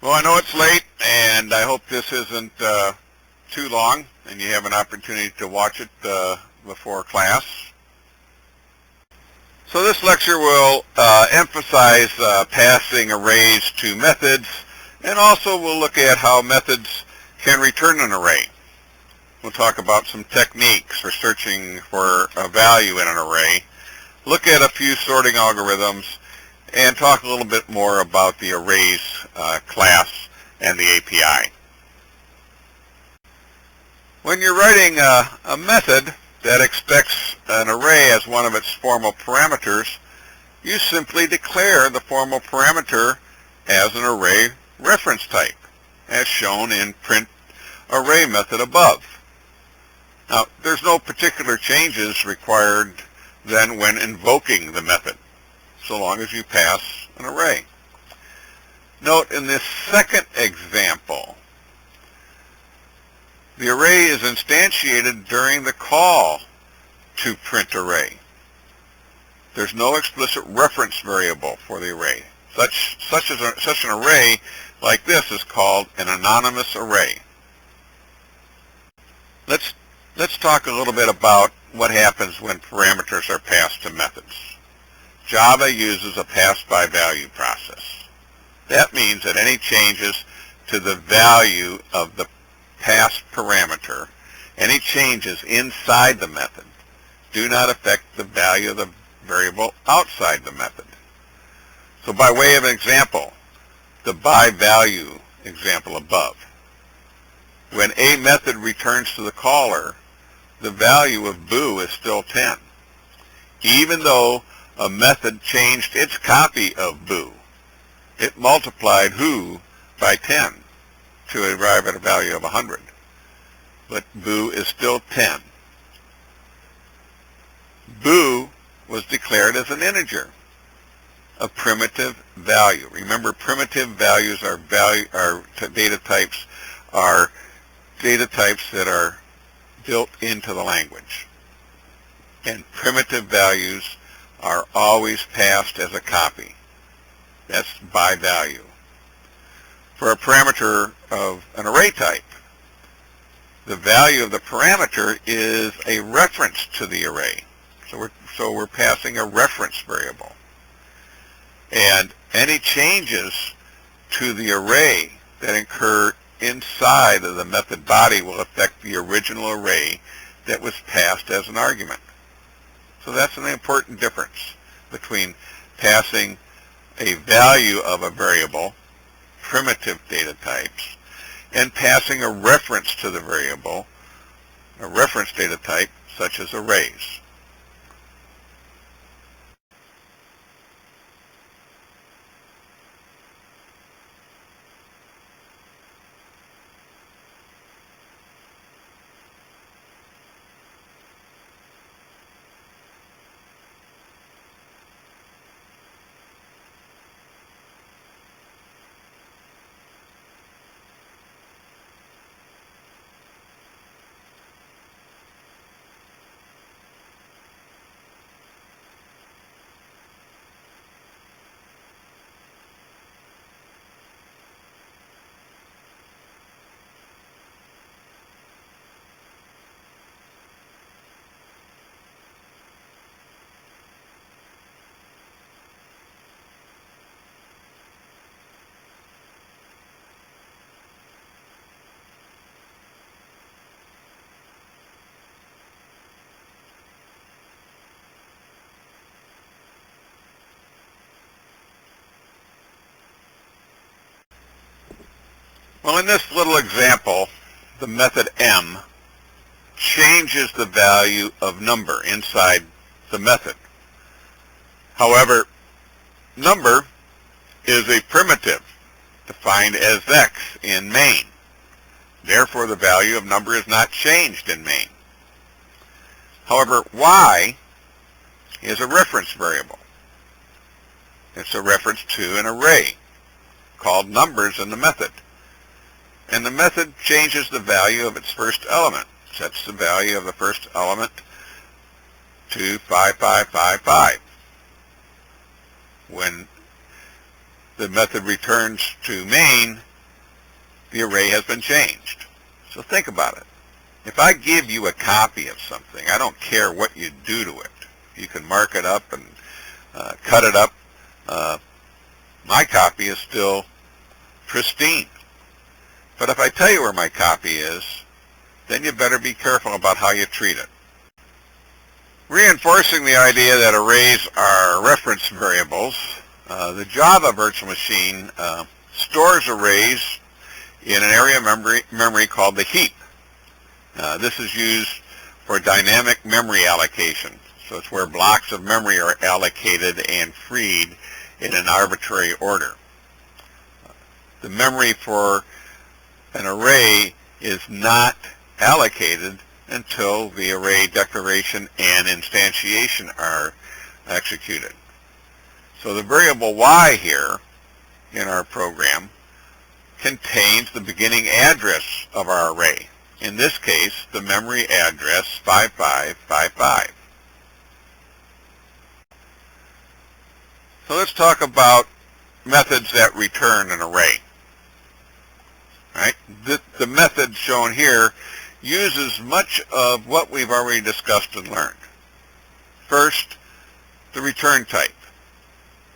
Well, I know it's late, and I hope this isn't too long, and you have an opportunity to watch it before class. So this lecture will emphasize passing arrays to methods, and also we'll look at how methods can return an array. We'll talk about some techniques for searching for a value in an array, look at a few sorting algorithms, and talk a little bit more about the arrays class and the API. When you're writing a method that expects an array as one of its formal parameters, you simply declare the formal parameter as an array reference type, as shown in print array method above. Now, there's no particular changes required then when invoking the method, so long as you pass an array. Note in this second example, the array is instantiated during the call to print array. There's no explicit reference variable for the array. Such an array like this is called an anonymous array. Let's talk a little bit about what happens when parameters are passed to methods. Java uses a pass-by-value process. That means that any changes to the value of the passed parameter, any changes inside the method, do not affect the value of the variable outside the method. So by way of an example, the by value example above, when a method returns to the caller, the value of boo is still 10, even though a method changed its copy of boo. It multiplied who by 10 to arrive at a value of 100, but boo is still 10. Boo was declared as an integer, a primitive value. Remember, primitive values are data types that are built into the language, and primitive values are always passed as a copy. That's by value. For a parameter of an array type, the value of the parameter is a reference to the array. So we're passing a reference variable. And any changes to the array that occur inside of the method body will affect the original array that was passed as an argument. So that's an important difference between passing a value of a variable, primitive data types, and passing a reference to the variable, a reference data type such as arrays. Well, in this little example, the method m changes the value of number inside the method. However, number is a primitive defined as x in main. Therefore, the value of number is not changed in main. However, y is a reference variable. It's a reference to an array called numbers in the method. And the method changes the value of its first element, sets the value of the first element to 5555. When the method returns to main, the array has been changed. So think about it. If I give you a copy of something, I don't care what you do to it. You can mark it up and cut it up. My copy is still pristine. But if I tell you where my copy is, then you better be careful about how you treat it. Reinforcing the idea that arrays are reference variables, the Java virtual machine stores arrays in an area of memory called the heap. This is used for dynamic memory allocation. So it's where blocks of memory are allocated and freed in an arbitrary order. The memory for an array is not allocated until the array declaration and instantiation are executed. So the variable y here in our program contains the beginning address of our array. In this case, the memory address 5555. So let's talk about methods that return an array. Right? The method shown here uses much of what we've already discussed and learned. First, the return type.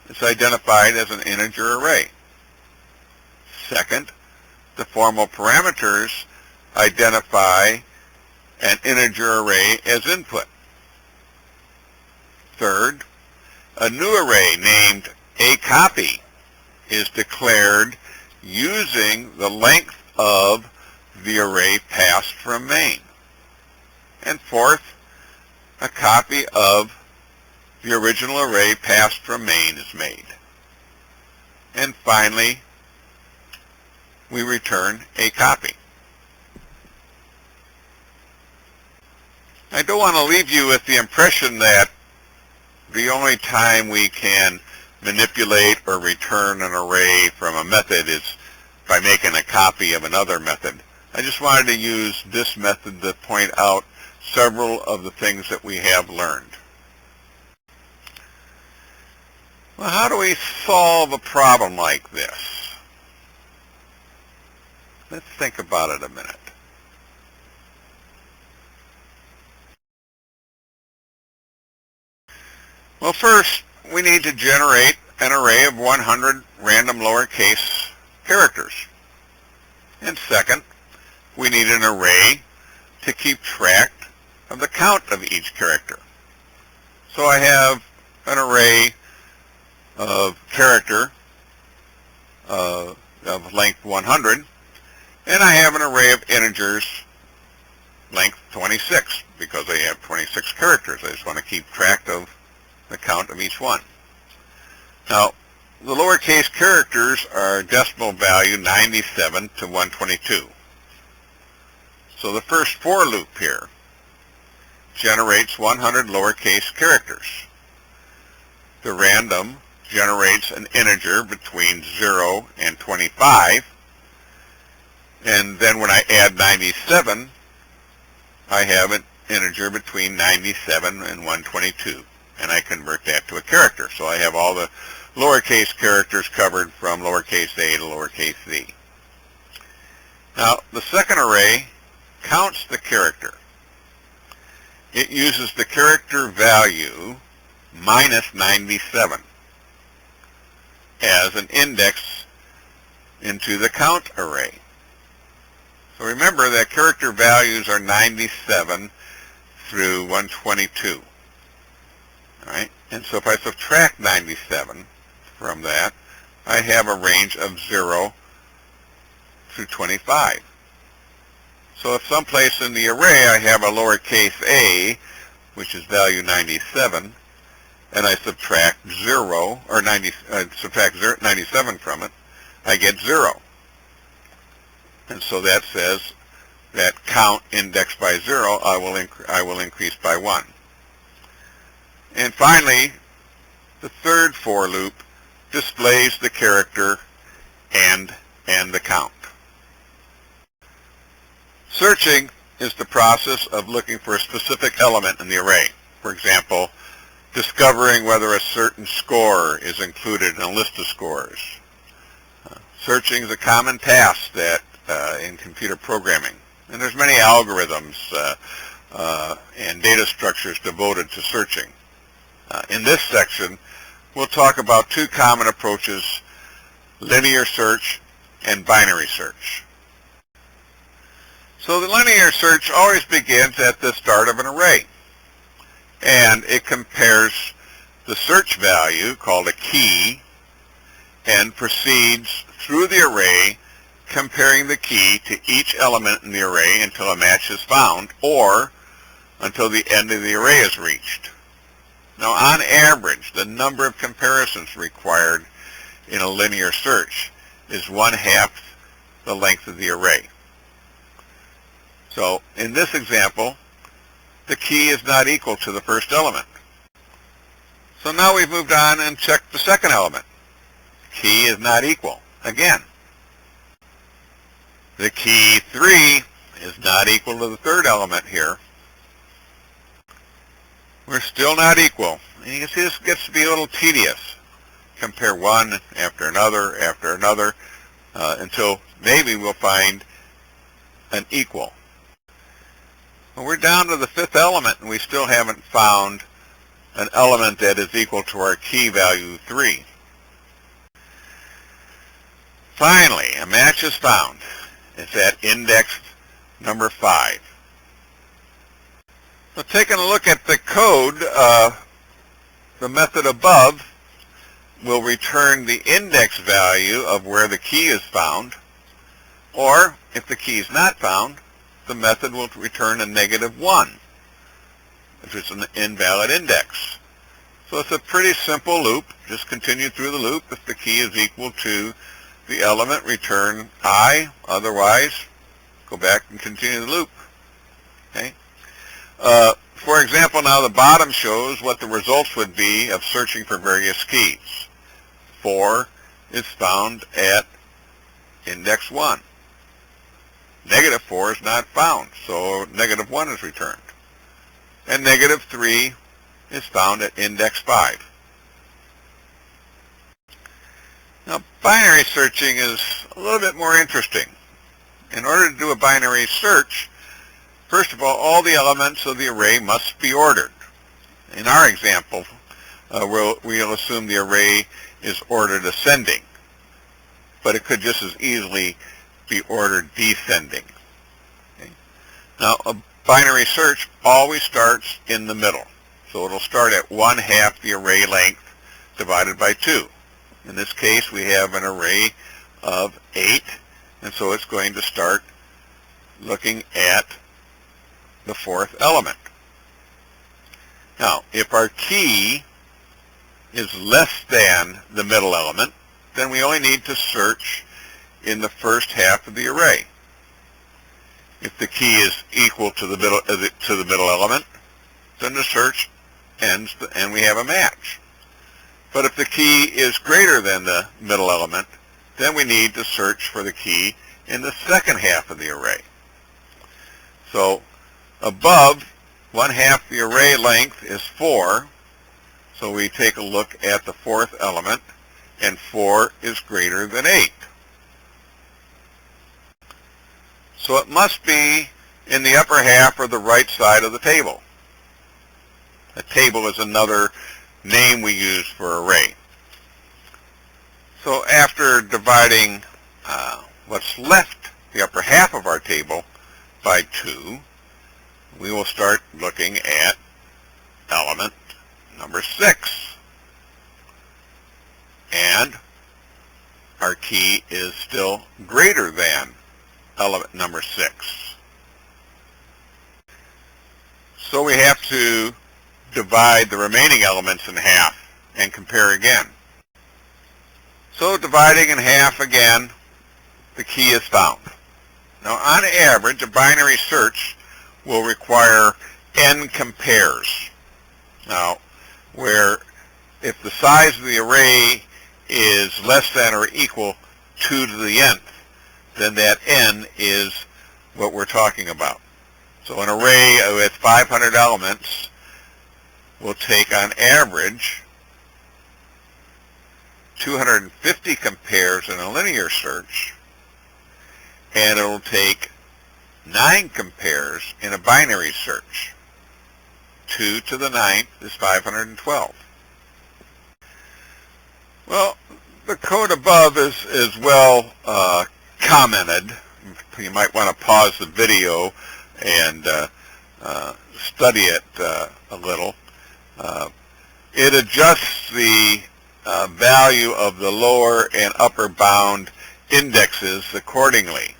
It's identified as an integer array. Second, the formal parameters identify an integer array as input. Third, a new array named aCopy is declared using the length of the array passed from main. And fourth, a copy of the original array passed from main is made. And finally, we return a copy. I don't want to leave you with the impression that the only time we can manipulate or return an array from a method is by making a copy of another method. I just wanted to use this method to point out several of the things that we have learned. Well, how do we solve a problem like this? Let's think about it a minute. Well, first, we need to generate an array of 100 random lowercase characters. And second, we need an array to keep track of the count of each character. So I have an array of character of length 100, and I have an array of integers length 26, because I have 26 characters. I just want to keep track of the count of each one. Now, the lowercase characters are decimal value 97 to 122. So the first for loop here generates 100 lowercase characters. The random generates an integer between 0 and 25, and then when I add 97, I have an integer between 97 and 122. And I convert that to a character. So I have all the lowercase characters covered from lowercase a to lowercase z. Now, the second array counts the character. It uses the character value minus 97 as an index into the count array. So remember that character values are 97 through 122. All right? And so if I subtract 97 from that, I have a range of 0 through 25. So if someplace in the array I have a lowercase a, which is value 97, and I subtract 97 from it, I get 0. And so that says that count indexed by 0, I will increase by 1. And finally, the third for loop displays the character and the count. Searching is the process of looking for a specific element in the array. For example, discovering whether a certain score is included in a list of scores. Searching is a common task that in computer programming. And there's many algorithms and data structures devoted to searching. In this section, we'll talk about two common approaches, linear search and binary search. So the linear search always begins at the start of an array, and it compares the search value, called a key, and proceeds through the array comparing the key to each element in the array until a match is found, or until the end of the array is reached. Now, on average, the number of comparisons required in a linear search is 1/2 the length of the array. So, in this example, the key is not equal to the first element. So now we've moved on and checked the second element. Key is not equal again. The key 3 is not equal to the third element here. We're still not equal. And you can see this gets to be a little tedious. Compare one after another, until maybe we'll find an equal. Well, we're down to the fifth element, and we still haven't found an element that is equal to our key value 3. Finally, a match is found. It's at index number 5. So taking a look at the code, the method above will return the index value of where the key is found, or if the key is not found, the method will return a -1, which is an invalid index. So it's a pretty simple loop. Just continue through the loop. If the key is equal to the element, return I. Otherwise, go back and continue the loop. Okay. For example, now the bottom shows what the results would be of searching for various keys. 4 is found at index 1. -4 is not found, so -1 is returned. And -3 is found at index 5. Now, binary searching is a little bit more interesting. In order to do a binary search, first of all the elements of the array must be ordered. In our example, we'll assume the array is ordered ascending, but it could just as easily be ordered descending. Okay. Now, a binary search always starts in the middle, so it'll start at 1/2 the array length divided by 2. In this case, we have an array of 8, and so it's going to start looking at the fourth element. Now, if our key is less than the middle element, then we only need to search in the first half of the array. If the key is equal to the middle element, then the search ends and we have a match. But if the key is greater than the middle element, then we need to search for the key in the second half of the array. So above, 1/2 the array length is 4, so we take a look at the fourth element, and 4 is greater than 8. So it must be in the upper half or the right side of the table. A table is another name we use for array. So after dividing what's left, the upper half of our table, by 2, we will start looking at element number 6. And our key is still greater than element number 6. So we have to divide the remaining elements in half and compare again. So dividing in half again, the key is found. Now, on average, a binary search will require n compares. Now, where if the size of the array is less than or equal 2 to the nth, then that n is what we're talking about. So an array with 500 elements will take, on average, 250 compares in a linear search and it will take 9 compares in a binary search. 2 to the 9th is 512. Well, the code above is well commented. You might want to pause the video and study it a little. It adjusts the value of the lower and upper bound indexes accordingly.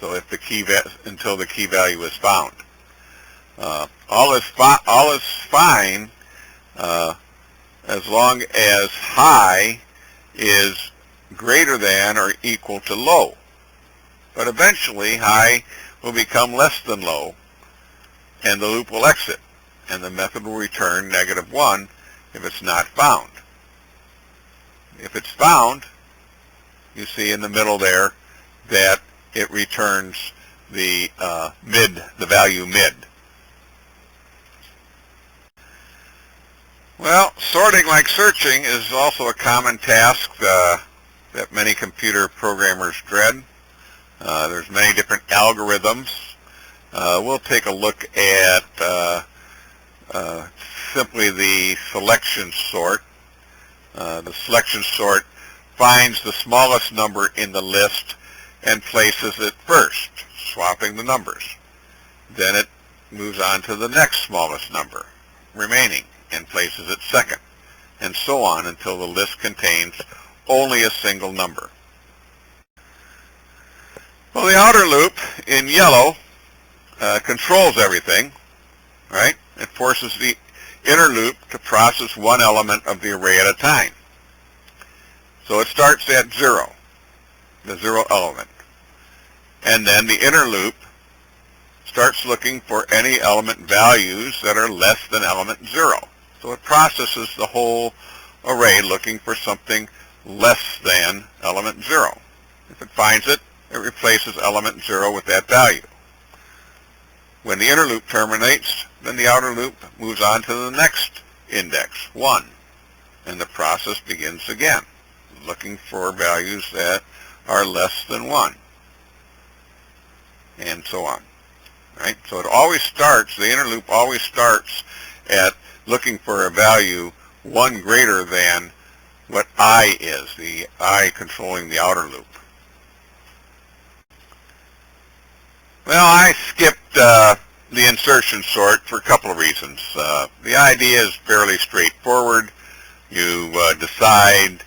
So if the key until the key value is found, all is fine as long as high is greater than or equal to low. But eventually high will become less than low, and the loop will exit, and the method will return -1 if it's not found. If it's found, you see in the middle there that it returns the value mid. Well, sorting like searching is also a common task that many computer programmers dread. There's many different algorithms. We'll take a look at simply the selection sort. The selection sort finds the smallest number in the list and places it first, swapping the numbers. Then it moves on to the next smallest number remaining and places it second, and so on until the list contains only a single number. Well, the outer loop in yellow controls everything, right? It forces the inner loop to process one element of the array at a time. So it starts at 0, the 0 element. And then the inner loop starts looking for any element values that are less than element 0. So it processes the whole array looking for something less than element 0. If it finds it, it replaces element 0 with that value. When the inner loop terminates, then the outer loop moves on to the next index, 1, and the process begins again, looking for values that are less than 1, and so on. Right? So it always starts, the inner loop always starts at looking for a value 1 greater than what I is, the I controlling the outer loop. Well, I skipped the insertion sort for a couple of reasons. The idea is fairly straightforward. You decide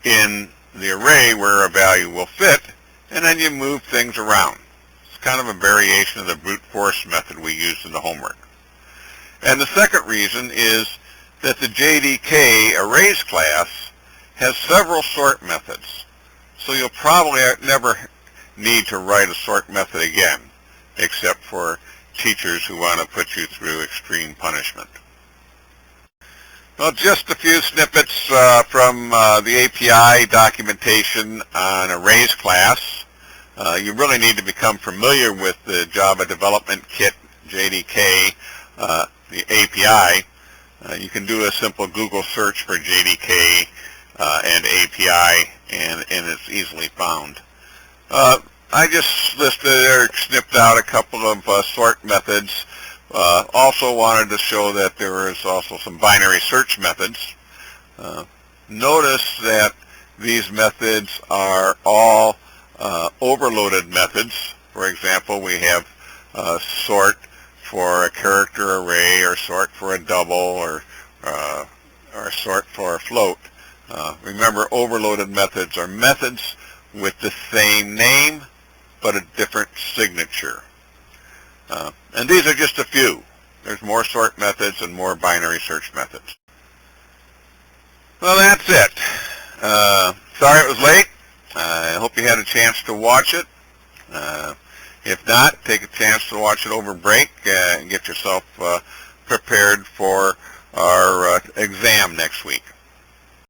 in the array where a value will fit, and then you move things around. It's kind of a variation of the brute force method we used in the homework. And the second reason is that the JDK Arrays class has several sort methods. So you'll probably never need to write a sort method again, except for teachers who want to put you through extreme punishment. Well, just a few snippets from the API documentation on Arrays class. You really need to become familiar with the Java Development Kit JDK, the API. You can do a simple Google search for JDK and API, and it's easily found. I just listed or snipped out a couple of sort methods. Also wanted to show that there is also some binary search methods. Notice that these methods are all overloaded methods. For example, we have sort for a character array, or sort for a double, or sort for a float. Remember, overloaded methods are methods with the same name but a different signature. And these are just a few. There's more sort methods and more binary search methods. Well, that's it. Sorry it was late. I hope you had a chance to watch it. If not, take a chance to watch it over break and get yourself prepared for our exam next week.